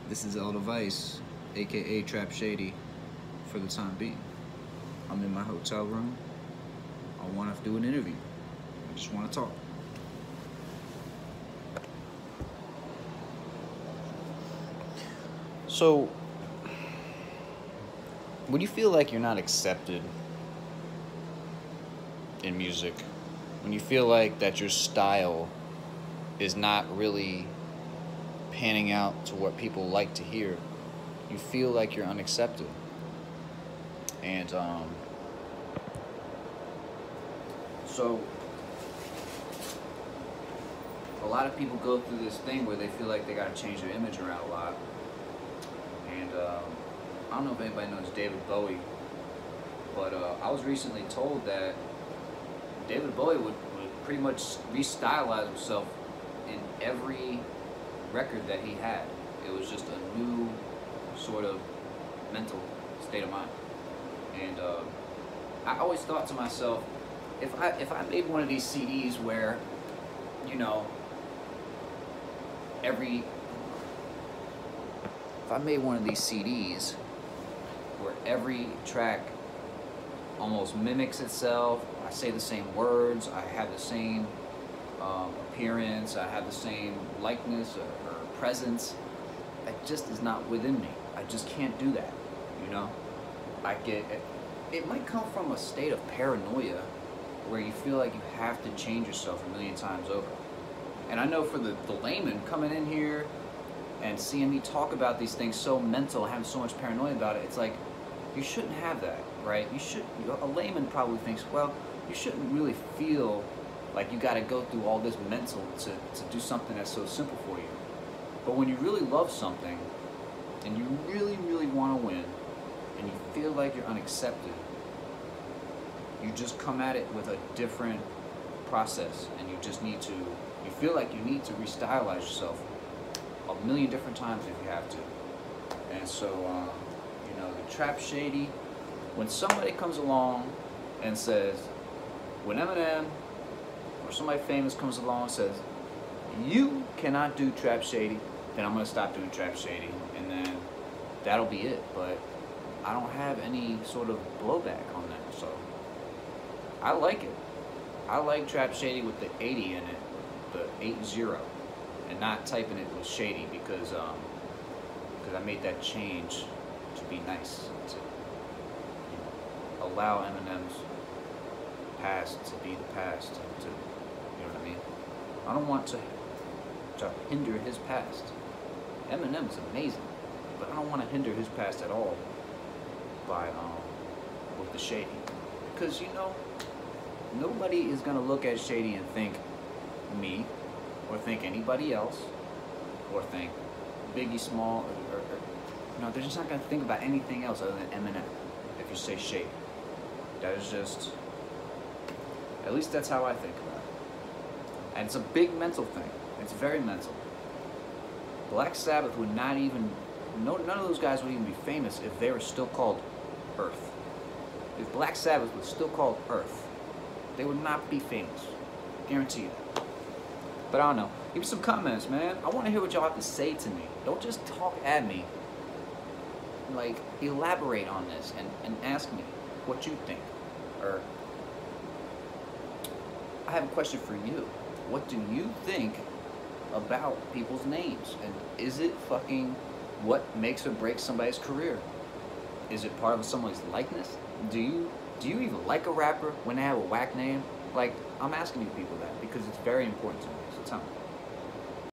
This is LDaVice, aka Trap Shady, for the time being. I'm in my hotel room. I want to do an interview. I just want to talk. So, when you feel like you're not accepted in music, when you feel like that your style is not really panning out to what people like to hear, you feel like you're unaccepted. And so a lot of people go through this thing where they feel like they got to change their image around a lot. And I don't know if anybody knows David Bowie, but I was recently told that David Bowie would pretty much restylize himself in every record that he had. It was just a new sort of mental state of mind. And I always thought to myself, if I made one of these CDs where, you know, if I made one of these CDs where every track almost mimics itself, I say the same words, I have the same appearance, I have the same likeness or presence, it just is not within me. I just can't do that, you know? It might come from a state of paranoia where you feel like you have to change yourself a million times over. And I know for the layman coming in here and seeing me talk about these things so mental, having so much paranoia about it, it's like, you shouldn't have that, right? A layman probably thinks, well, you shouldn't really feel like you got to go through all this mental to do something that's so simple for you. But when you really love something and you really, really want to win and you feel like you're unaccepted, you just come at it with a different process, and you feel like you need to restylize yourself a million different times if you have to. And so, you know, the Trap Shady, when somebody comes along and says, when Eminem or somebody famous comes along and says, you cannot do Trap Shady, then I'm going to stop doing Trap Shady, and then that'll be it. But I don't have any sort of blowback on that, so I like it. I like Trap Shady with the 80 in it, the 80, and not typing it with Shady because I made that change to be nice, to, you know, allow Eminem's past to be the past, to, you know what I mean? I don't want to hinder his past. Eminem is amazing, but I don't want to hinder his past at all by with the Shady, because, you know, nobody is gonna look at Shady and think me, or think anybody else, or think Biggie Small, or you know, they're just not gonna think about anything else other than Eminem if you say Shady. That is just, at least that's how I think about it. And it's a big mental thing. It's very mental. Black Sabbath would not even, none of those guys would even be famous if they were still called Earth. If Black Sabbath was still called Earth, they would not be famous. Guarantee you that. But I don't know. Give me some comments, man. I want to hear what y'all have to say to me. Don't just talk at me. Like, elaborate on this and ask me what you think. Or, I have a question for you. What do you think about people's names? And is it fucking what makes or breaks somebody's career? Is it part of somebody's likeness? Do you even like a rapper when they have a whack name? Like, I'm asking you people that because it's very important to me. So tell me.